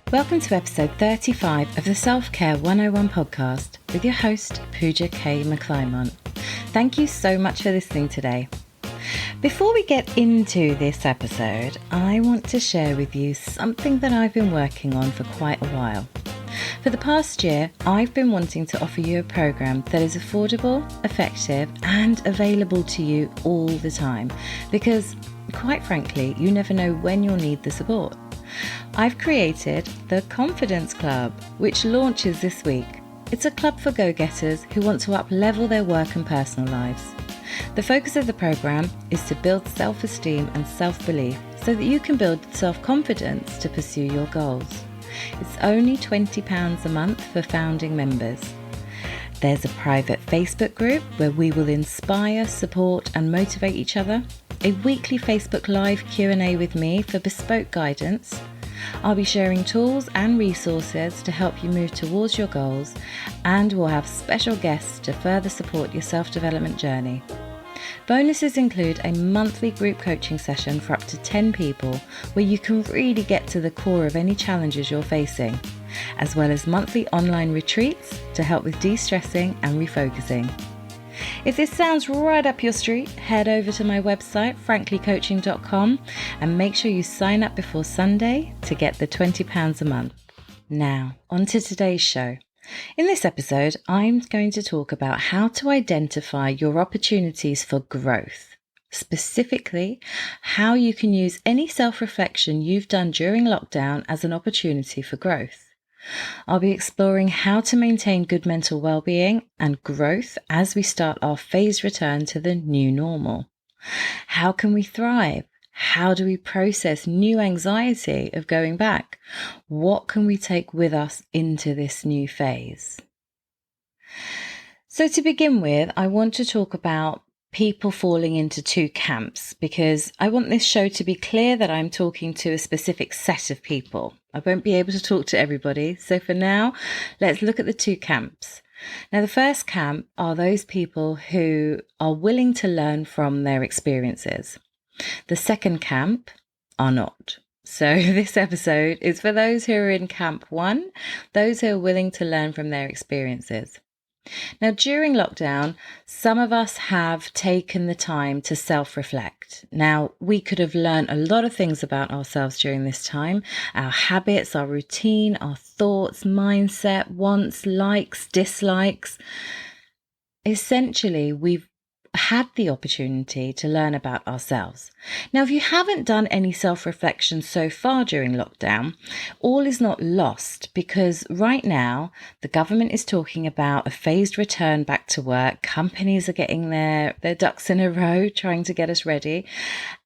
Welcome to episode 35 of the Self-Care 101 podcast with your host, Puja K. McClymont. Thank you so much for listening today. Before we get into this episode, I want to share with you something that I've been working on for quite a while. For the past year, I've been wanting to offer you a program that is affordable, effective, and available to you all the time because, quite frankly, you never know when you'll need the support. I've created the Confidence Club, which launches this week. It's a club for go-getters who want to up-level their work and personal lives. The focus of the program is to build self-esteem and self-belief so that you can build self-confidence to pursue your goals. It's only £20 a month for founding members. There's a private Facebook group where we will inspire, support and motivate each other. A weekly Facebook Live Q&A with me for bespoke guidance. I'll be sharing tools and resources to help you move towards your goals, and we'll have special guests to further support your self-development journey. Bonuses include a monthly group coaching session for up to 10 people where you can really get to the core of any challenges you're facing, as well as monthly online retreats to help with de-stressing and refocusing. If this sounds right up your street, head over to my website, franklycoaching.com, and make sure you sign up before Sunday to get the £20 a month. Now, on to today's show. In this episode, I'm going to talk about how to identify your opportunities for growth. Specifically, how you can use any self-reflection you've done during lockdown as an opportunity for growth. I'll be exploring how to maintain good mental well-being and growth as we start our phased return to the new normal. How can we thrive? How do we process new anxiety of going back? What can we take with us into this new phase? So to begin with, I want to talk about people falling into two camps because I want this show to be clear that I'm talking to a specific set of people. I won't be able to talk to everybody. So for now, let's look at the two camps. Now, the first camp are those people who are willing to learn from their experiences. The second camp are not. So this episode is for those who are in camp one, those who are willing to learn from their experiences. Now, during lockdown, some of us have taken the time to self-reflect. Now, we could have learned a lot of things about ourselves during this time, our habits, our routine, our thoughts, mindset, wants, likes, dislikes. Essentially, we've had the opportunity to learn about ourselves. Now, if you haven't done any self-reflection so far during lockdown, all is not lost because right now the government is talking about a phased return back to work. Companies are getting their ducks in a row, trying to get us ready.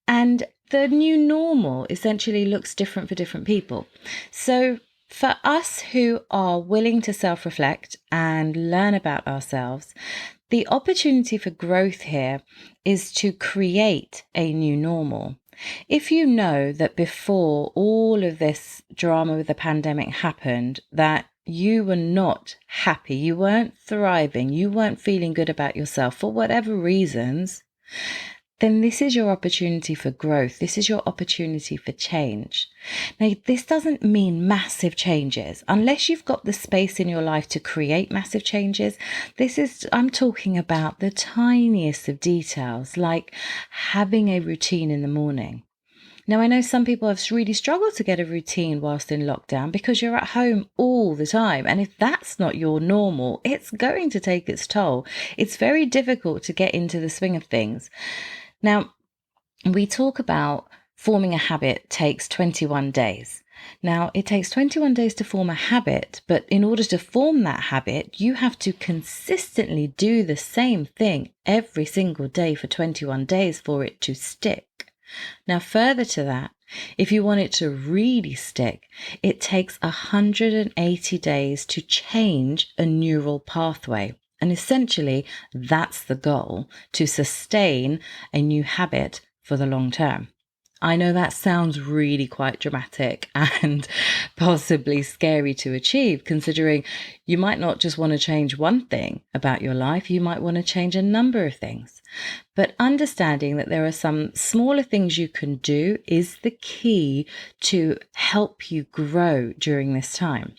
And the new normal essentially looks different for different people. So for us who are willing to self-reflect and learn about ourselves, the opportunity for growth here is to create a new normal. If you know that before all of this drama with the pandemic happened, that you were not happy, you weren't thriving, you weren't feeling good about yourself for whatever reasons, then this is your opportunity for growth. This is your opportunity for change. Now, this doesn't mean massive changes. Unless you've got the space in your life to create massive changes, I'm talking about the tiniest of details, like having a routine in the morning. Now, I know some people have really struggled to get a routine whilst in lockdown because you're at home all the time. And if that's not your normal, it's going to take its toll. It's very difficult to get into the swing of things. Now, we talk about forming a habit takes 21 days. Now, it takes 21 days to form a habit, but in order to form that habit, you have to consistently do the same thing every single day for 21 days for it to stick. Now, further to that, if you want it to really stick, it takes 180 days to change a neural pathway. And essentially, that's the goal, to sustain a new habit for the long term. I know that sounds really quite dramatic and possibly scary to achieve, considering you might not just want to change one thing about your life, you might want to change a number of things. But understanding that there are some smaller things you can do is the key to help you grow during this time.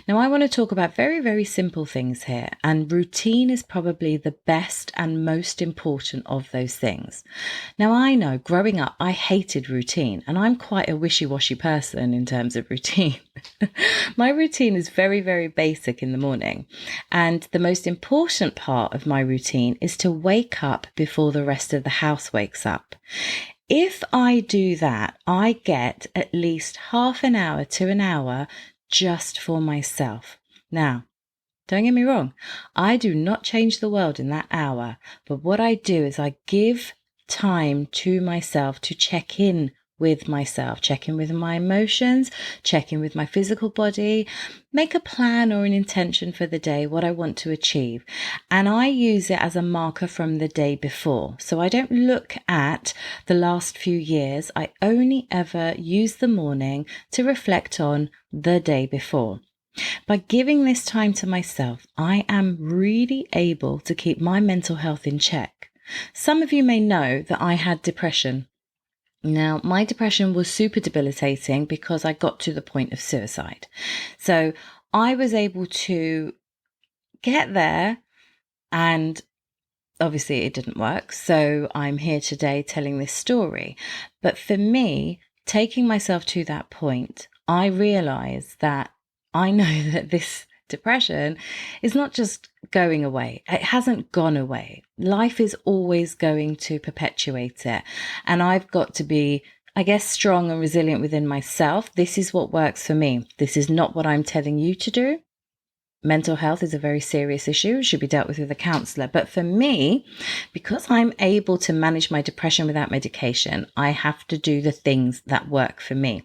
Now, I want to talk about very, very simple things here, and routine is probably the best and most important of those things. Now, I know growing up, I hated routine, and I'm quite a wishy-washy person in terms of routine. My routine is very, very basic in the morning, and the most important part of my routine is to wake up before the rest of the house wakes up. If I do that, I get at least half an hour to an hour just for myself. Now, don't get me wrong, I do not change the world in that hour, but what I do is I give time to myself to check in with myself, check in with my emotions, check in with my physical body, make a plan or an intention for the day, what I want to achieve. And I use it as a marker from the day before. So I don't look at the last few years. I only ever use the morning to reflect on the day before. By giving this time to myself, I am really able to keep my mental health in check. Some of you may know that I had depression. Now, my depression was super debilitating because I got to the point of suicide. So I was able to get there, and obviously it didn't work. So I'm here today telling this story. But for me, taking myself to that point, I realized that I know that this depression is not just going away. It hasn't gone away. Life is always going to perpetuate it. And I've got to be, I guess, strong and resilient within myself. This is what works for me. This is not what I'm telling you to do. Mental health is a very serious issue. It should be dealt with a counselor. But for me, because I'm able to manage my depression without medication, I have to do the things that work for me.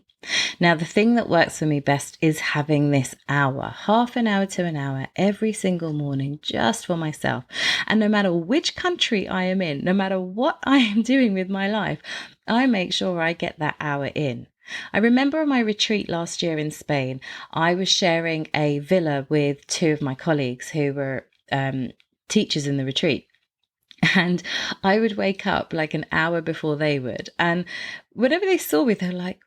Now, the thing that works for me best is having this hour, half an hour to an hour every single morning just for myself. And no matter which country I am in, no matter what I am doing with my life, I make sure I get that hour in. I remember on my retreat last year in Spain, I was sharing a villa with two of my colleagues who were teachers in the retreat. And I would wake up like an hour before they would. And whenever they saw me, they're like,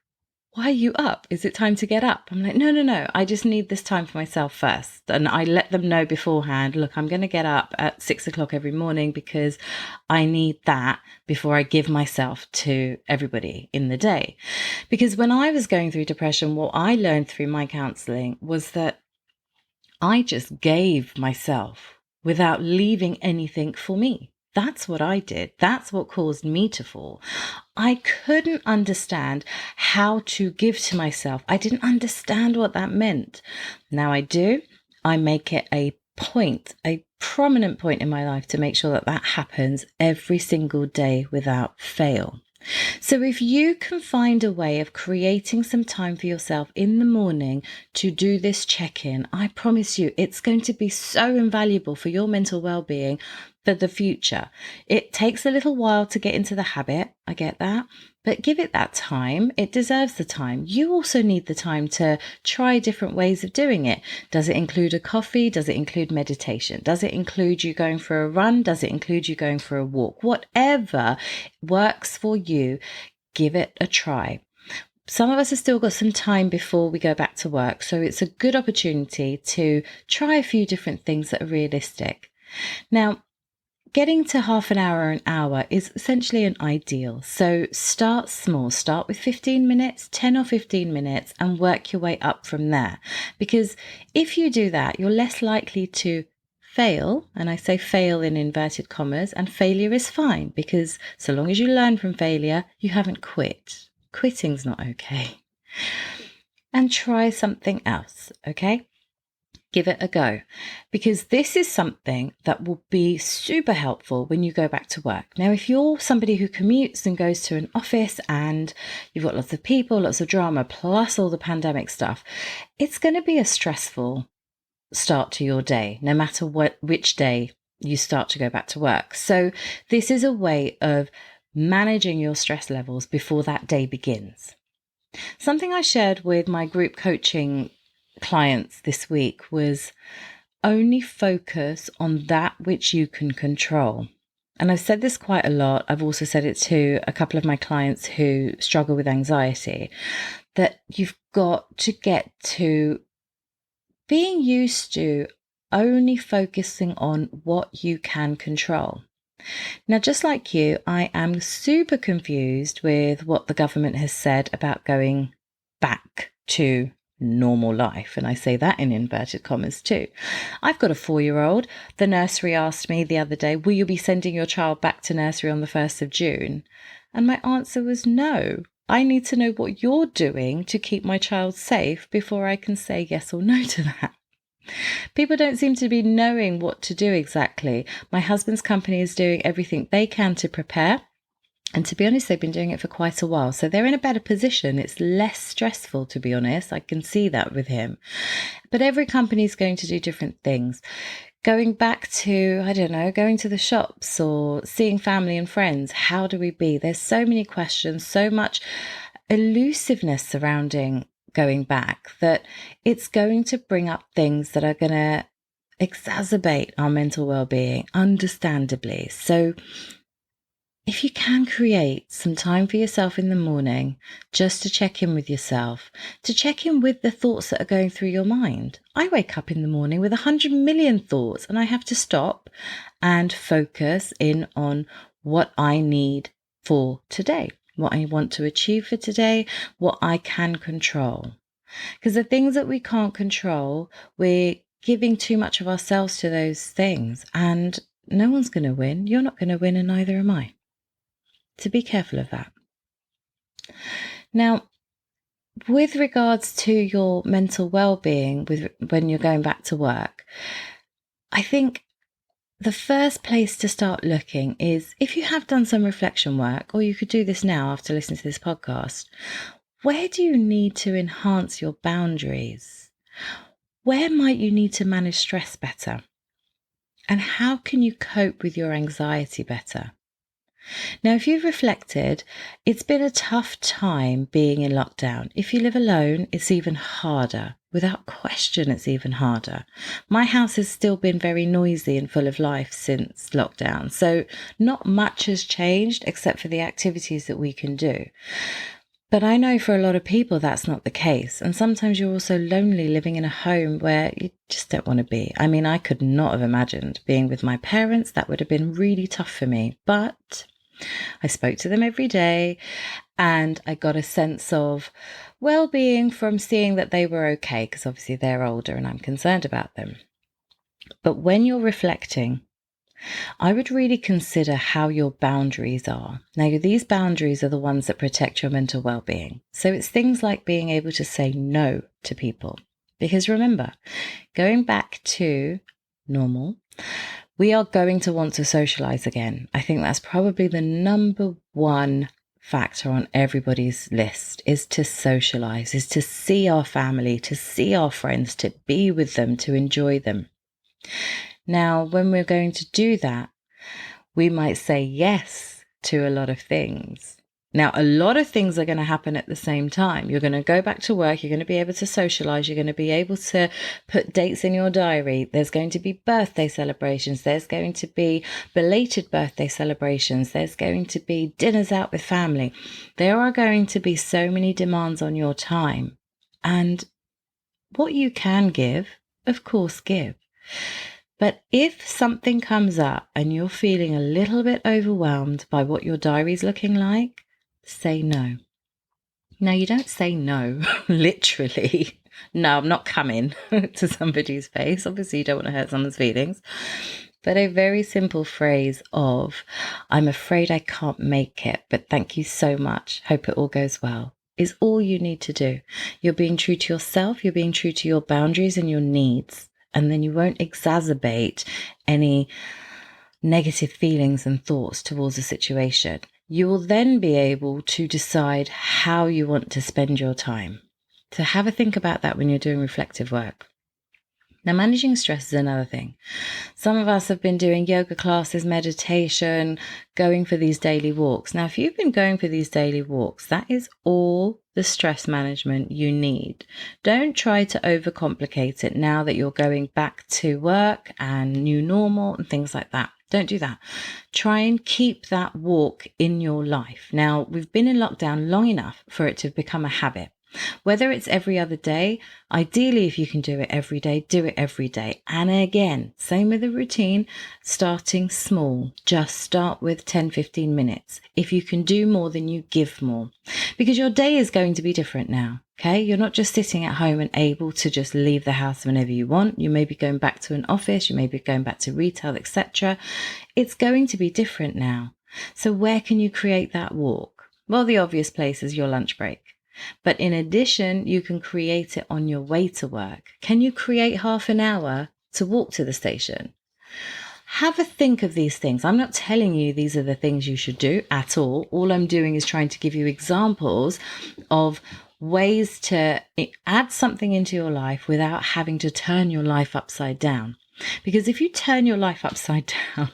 "Why are you up? Is it time to get up?" I'm like, no. I just need this time for myself first. And I let them know beforehand, look, I'm going to get up at 6 o'clock every morning because I need that before I give myself to everybody in the day. Because when I was going through depression, what I learned through my counseling was that I just gave myself without leaving anything for me. That's what I did. That's what caused me to fall. I couldn't understand how to give to myself. I didn't understand what that meant. Now I do. I make it a point, a prominent point in my life to make sure that that happens every single day without fail. So if you can find a way of creating some time for yourself in the morning to do this check-in, I promise you it's going to be so invaluable for your mental well-being for the future. It takes a little while to get into the habit. I get that. But give it that time. It deserves the time. You also need the time to try different ways of doing it. Does it include a coffee? Does it include meditation? Does it include you going for a run? Does it include you going for a walk? Whatever works for you, give it a try. Some of us have still got some time before we go back to work, so it's a good opportunity to try a few different things that are realistic. Now, getting to half an hour or an hour is essentially an ideal. So start small, start with 15 minutes, 10 or 15 minutes, and work your way up from there. Because if you do that, you're less likely to fail. And I say fail in inverted commas, and failure is fine because so long as you learn from failure, you haven't quit. Quitting's not okay. And try something else, okay? Give it a go, because this is something that will be super helpful when you go back to work. Now, if you're somebody who commutes and goes to an office and you've got lots of people, lots of drama, plus all the pandemic stuff, it's going to be a stressful start to your day, no matter which day you start to go back to work. So this is a way of managing your stress levels before that day begins. Something I shared with my group coaching clients this week was only focus on that which you can control. And I've said this quite a lot. I've also said it to a couple of my clients who struggle with anxiety, that you've got to get to being used to only focusing on what you can control. Now, just like you, I am super confused with what the government has said about going back to normal life. And I say that in inverted commas too. I've got a 4-year-old. The nursery asked me the other day, will you be sending your child back to nursery on the 1st of June? And my answer was no. I need to know what you're doing to keep my child safe before I can say yes or no to that. People don't seem to be knowing what to do exactly. My husband's company is doing everything they can to prepare. And to be honest, they've been doing it for quite a while. So they're in a better position. It's less stressful, to be honest. I can see that with him. But every company is going to do different things. Going back to, I don't know, going to the shops or seeing family and friends. How do we be? There's so many questions, so much elusiveness surrounding going back, that it's going to bring up things that are going to exacerbate our mental well-being, understandably. So if you can create some time for yourself in the morning, just to check in with yourself, to check in with the thoughts that are going through your mind. I wake up in the morning with 100 million thoughts, and I have to stop and focus in on what I need for today, what I want to achieve for today, what I can control. Because the things that we can't control, we're giving too much of ourselves to those things, and no one's going to win. You're not going to win, and neither am I. So be careful of that. Now, with regards to your mental well-being, when you're going back to work, I think the first place to start looking is, if you have done some reflection work, or you could do this now after listening to this podcast, where do you need to enhance your boundaries? Where might you need to manage stress better? And how can you cope with your anxiety better? Now, if you've reflected, it's been a tough time being in lockdown. If you live alone, it's even harder. Without question, it's even harder. My house has still been very noisy and full of life since lockdown. So not much has changed except for the activities that we can do. But I know for a lot of people that's not the case. And sometimes you're also lonely living in a home where you just don't want to be. I mean, I could not have imagined being with my parents. That would have been really tough for me. But I spoke to them every day, and I got a sense of well-being from seeing that they were okay, because obviously they're older and I'm concerned about them. But when you're reflecting, I would really consider how your boundaries are. Now, these boundaries are the ones that protect your mental well-being. So it's things like being able to say no to people. Because remember, going back to normal, we are going to want to socialize again. I think that's probably the number one factor on everybody's list, is to socialize, is to see our family, to see our friends, to be with them, to enjoy them. Now, when we're going to do that, we might say yes to a lot of things. Now, a lot of things are going to happen at the same time. You're going to go back to work. You're going to be able to socialize. You're going to be able to put dates in your diary. There's going to be birthday celebrations. There's going to be belated birthday celebrations. There's going to be dinners out with family. There are going to be so many demands on your time. And what you can give, of course, give. But if something comes up and you're feeling a little bit overwhelmed by what your diary's looking like, say no. Now, you don't say no, literally. No, I'm not coming to somebody's face. Obviously, you don't want to hurt someone's feelings. But a very simple phrase of, I'm afraid I can't make it, but thank you so much. Hope it all goes well, is all you need to do. You're being true to yourself. You're being true to your boundaries and your needs. And then you won't exacerbate any negative feelings and thoughts towards a situation. You will then be able to decide how you want to spend your time. So have a think about that when you're doing reflective work. Now, managing stress is another thing. Some of us have been doing yoga classes, meditation, going for these daily walks. Now, if you've been going for these daily walks, that is all the stress management you need. Don't try to overcomplicate it now that you're going back to work and new normal and things like that. Don't do that. Try and keep that walk in your life. Now, we've been in lockdown long enough for it to become a habit. Whether it's every other day, ideally, if you can do it every day, do it every day. And again, same with the routine, starting small. Just start with 10-15 minutes. If you can do more, then you give more. Because your day is going to be different now. Okay, you're not just sitting at home and able to just leave the house whenever you want. You may be going back to an office, you may be going back to retail, etc. It's going to be different now. So where can you create that walk? Well, the obvious place is your lunch break. But in addition, you can create it on your way to work. Can you create half an hour to walk to the station? Have a think of these things. I'm not telling you these are the things you should do at all. All I'm doing is trying to give you examples of ways to add something into your life without having to turn your life upside down. Because if you turn your life upside down,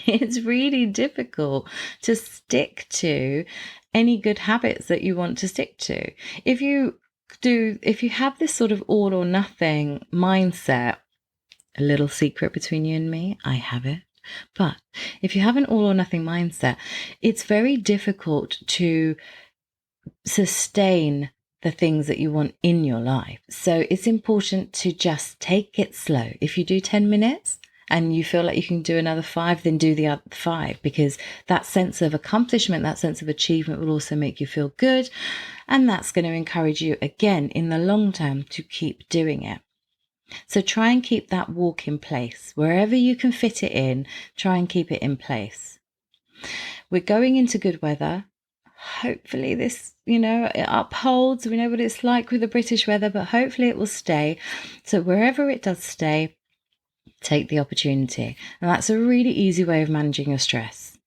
it's really difficult to stick to any good habits that you want to stick to. If you have this sort of all or nothing mindset, a little secret between you and me, I have it. But if you have an all or nothing mindset, it's very difficult to sustain the things that you want in your life. So it's important to just take it slow. If you do 10 minutes, and you feel like you can do another 5, then do the other 5, because that sense of accomplishment, that sense of achievement will also make you feel good. And that's going to encourage you again in the long term to keep doing it. So try and keep that walk in place. Wherever you can fit it in, try and keep it in place. We're going into good weather. Hopefully this, it upholds. We know what it's like with the British weather, but hopefully it will stay. So wherever it does stay, take the opportunity. And that's a really easy way of managing your stress.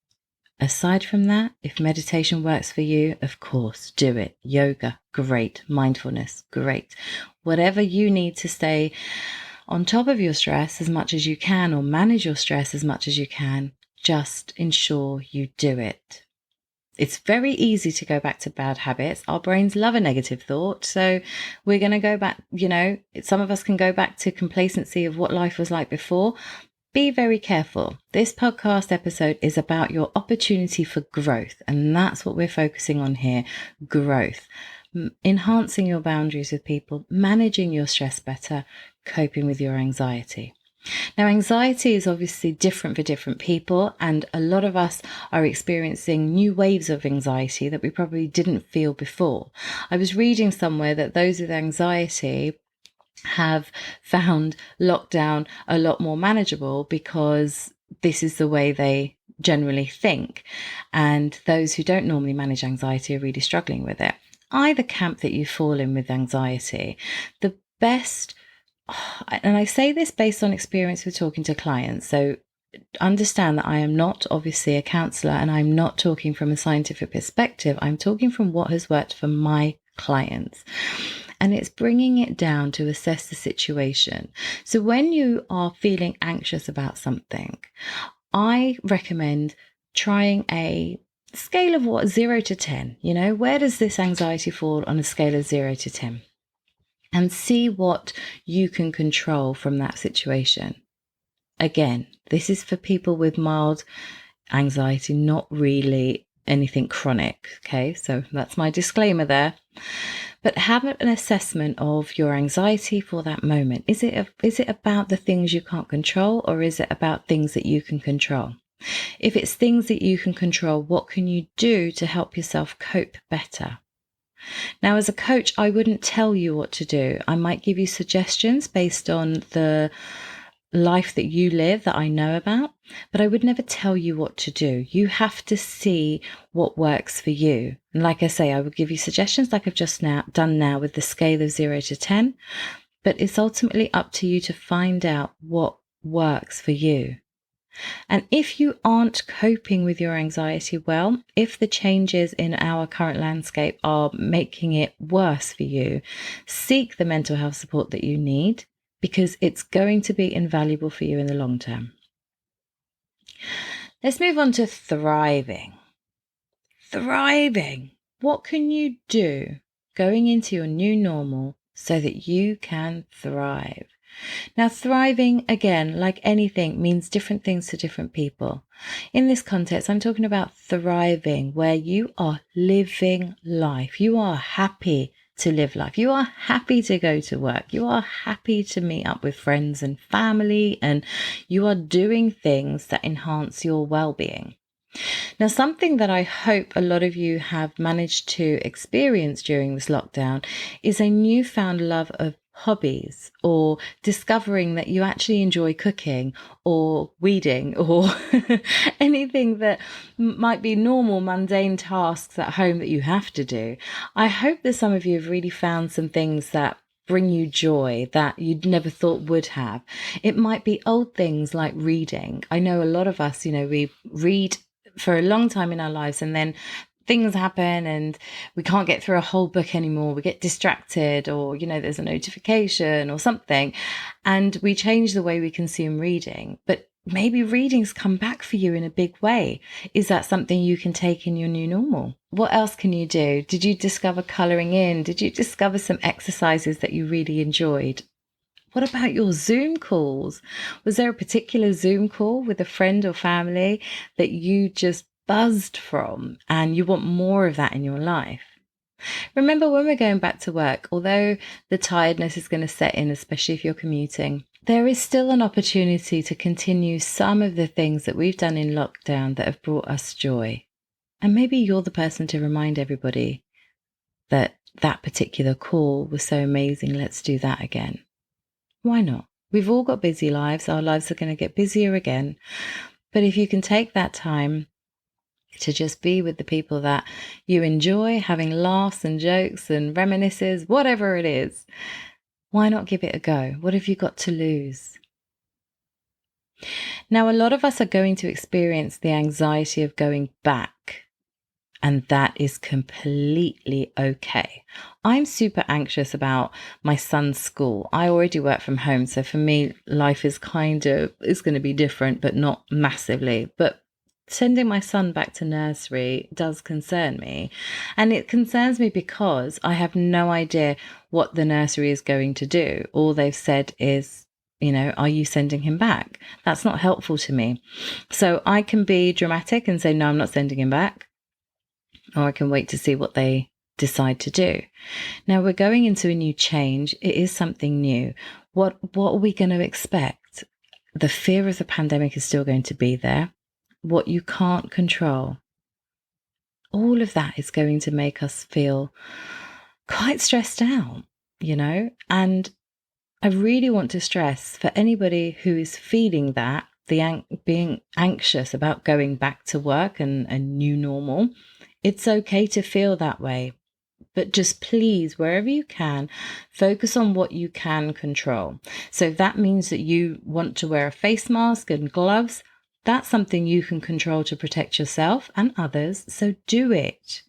Aside from that, if meditation works for you, of course, do it. Yoga, great. Mindfulness, great. Whatever you need to stay on top of your stress as much as you can, or manage your stress as much as you can, just ensure you do it. It's very easy to go back to bad habits. Our brains love a negative thought. So we're going to go back, some of us can go back to complacency of what life was like before. Be very careful. This podcast episode is about your opportunity for growth. And that's what we're focusing on here. Growth. Enhancing your boundaries with people, managing your stress better, coping with your anxiety. Now, anxiety is obviously different for different people, and a lot of us are experiencing new waves of anxiety that we probably didn't feel before. I was reading somewhere that those with anxiety have found lockdown a lot more manageable because this is the way they generally think, and those who don't normally manage anxiety are really struggling with it. Either camp that you fall in with anxiety, the best, and I say this based on experience with talking to clients, so understand that I am not obviously a counsellor and I'm not talking from a scientific perspective. I'm talking from what has worked for my clients. And it's bringing it down to assess the situation. So when you are feeling anxious about something, I recommend trying a scale of 0 to 10. Where does this anxiety fall on a scale of 0 to 10? And see what you can control from that situation. Again, this is for people with mild anxiety, not really anything chronic. Okay, so that's my disclaimer there. But have an assessment of your anxiety for that moment. Is it about the things you can't control, or is it about things that you can control? If it's things that you can control, what can you do to help yourself cope better? Now, as a coach, I wouldn't tell you what to do. I might give you suggestions based on the life that you live that I know about, but I would never tell you what to do. You have to see what works for you. And like I say, I would give you suggestions like I've just done now with the scale of 0 to 10, but it's ultimately up to you to find out what works for you. And if you aren't coping with your anxiety well, if the changes in our current landscape are making it worse for you, seek the mental health support that you need, because it's going to be invaluable for you in the long term. Let's move on to thriving. Thriving. What can you do going into your new normal so that you can thrive? Now, thriving, again, like anything, means different things to different people. In this context, I'm talking about thriving, where you are living life. You are happy to live life. You are happy to go to work. You are happy to meet up with friends and family, and you are doing things that enhance your well-being. Now, something that I hope a lot of you have managed to experience during this lockdown is a newfound love of hobbies, or discovering that you actually enjoy cooking or weeding or anything that might be normal, mundane tasks at home that you have to do. I hope that some of you have really found some things that bring you joy that you'd never thought would have. It might be old things like reading. I know a lot of us, we read for a long time in our lives, and then things happen and we can't get through a whole book anymore. We get distracted, or, there's a notification or something, and we change the way we consume reading. But maybe reading's come back for you in a big way. Is that something you can take in your new normal? What else can you do? Did you discover colouring in? Did you discover some exercises that you really enjoyed? What about your Zoom calls? Was there a particular Zoom call with a friend or family that you just buzzed from and you want more of that in your life? Remember, when we're going back to work, although the tiredness is going to set in, especially if you're commuting, there is still an opportunity to continue some of the things that we've done in lockdown that have brought us joy. And maybe you're the person to remind everybody that that particular call was so amazing. Let's do that again. Why not? We've all got busy lives. Our lives are going to get busier again. But if you can take that time to just be with the people that you enjoy, having laughs and jokes and reminiscences, whatever it is, why not give it a go? What have you got to lose? Now, a lot of us are going to experience the anxiety of going back, and that is completely okay. I'm super anxious about my son's school. I already work from home, so for me, life is going to be different, but not massively. But sending my son back to nursery does concern me. And it concerns me because I have no idea what the nursery is going to do. All they've said is, are you sending him back? That's not helpful to me. So I can be dramatic and say, no, I'm not sending him back. Or I can wait to see what they decide to do. Now, we're going into a new change. It is something new. What are we going to expect? The fear of the pandemic is still going to be there. What you can't control. All of that is going to make us feel quite stressed out, And I really want to stress, for anybody who is feeling that, being anxious about going back to work and a new normal, it's okay to feel that way, but just please, wherever you can, focus on what you can control. So if that means that you want to wear a face mask and gloves, that's something you can control to protect yourself and others, so do it.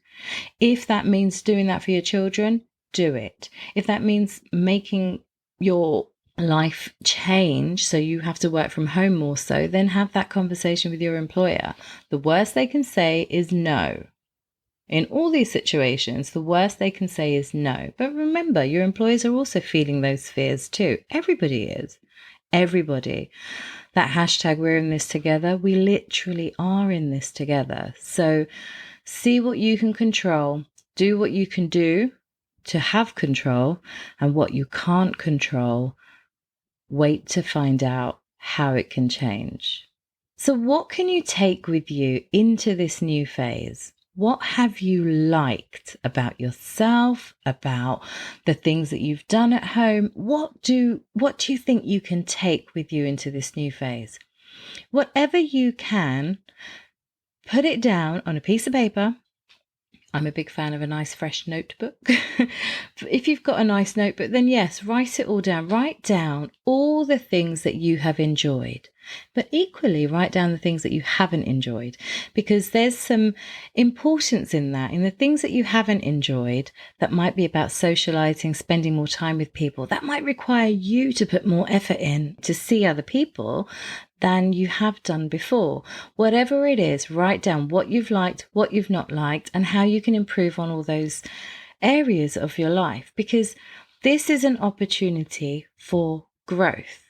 If that means doing that for your children, do it. If that means making your life change so you have to work from home more so, then have that conversation with your employer. The worst they can say is no. In all these situations, the worst they can say is no. But remember, your employers are also feeling those fears too. Everybody is. Everybody. That hashtag, we're in this together, we literally are in this together. So see what you can control, do what you can do to have control, and what you can't control, wait to find out how it can change. So what can you take with you into this new phase? What have you liked about yourself, about the things that you've done at home? What do you think you can take with you into this new phase? Whatever you can, put it down on a piece of paper. I'm a big fan of a nice fresh notebook. If you've got a nice notebook, then yes, write it all down. Write down all the things that you have enjoyed. But equally, write down the things that you haven't enjoyed, because there's some importance in that, in the things that you haven't enjoyed that might be about socializing, spending more time with people. That might require you to put more effort in to see other people than you have done before. Whatever it is, write down what you've liked, what you've not liked, and how you can improve on all those areas of your life, because this is an opportunity for growth.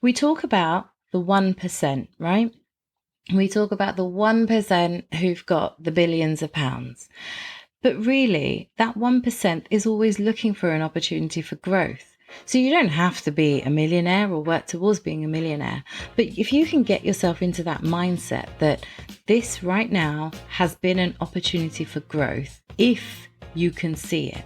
We talk about the 1%, right? We talk about the 1% who've got the billions of pounds. But really, that 1% is always looking for an opportunity for growth. So you don't have to be a millionaire or work towards being a millionaire. But if you can get yourself into that mindset that this right now has been an opportunity for growth, if you can see it.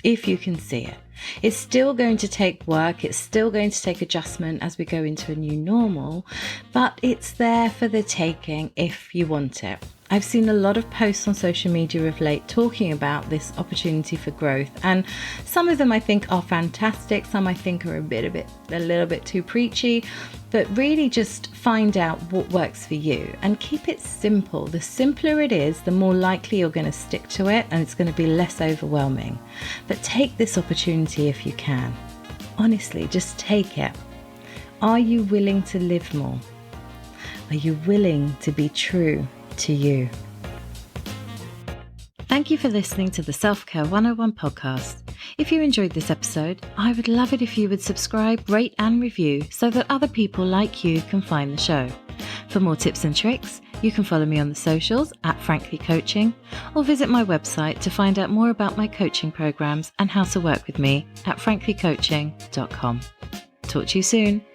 If you can see it. It's still going to take work, it's still going to take adjustment as we go into a new normal, but it's there for the taking if you want it. I've seen a lot of posts on social media of late talking about this opportunity for growth, and some of them I think are fantastic, some I think are a little bit too preachy, but really just find out what works for you and keep it simple. The simpler it is, the more likely you're going to stick to it, and it's going to be less overwhelming. But take this opportunity if you can. Honestly, just take it. Are you willing to live more? Are you willing to be true to you? Thank you for listening to the Self-Care 101 podcast. If you enjoyed this episode, I would love it if you would subscribe, rate and review so that other people like you can find the show. For more tips and tricks, you can follow me on the socials at Frankly Coaching, or visit my website to find out more about my coaching programs and how to work with me at franklycoaching.com. Talk to you soon.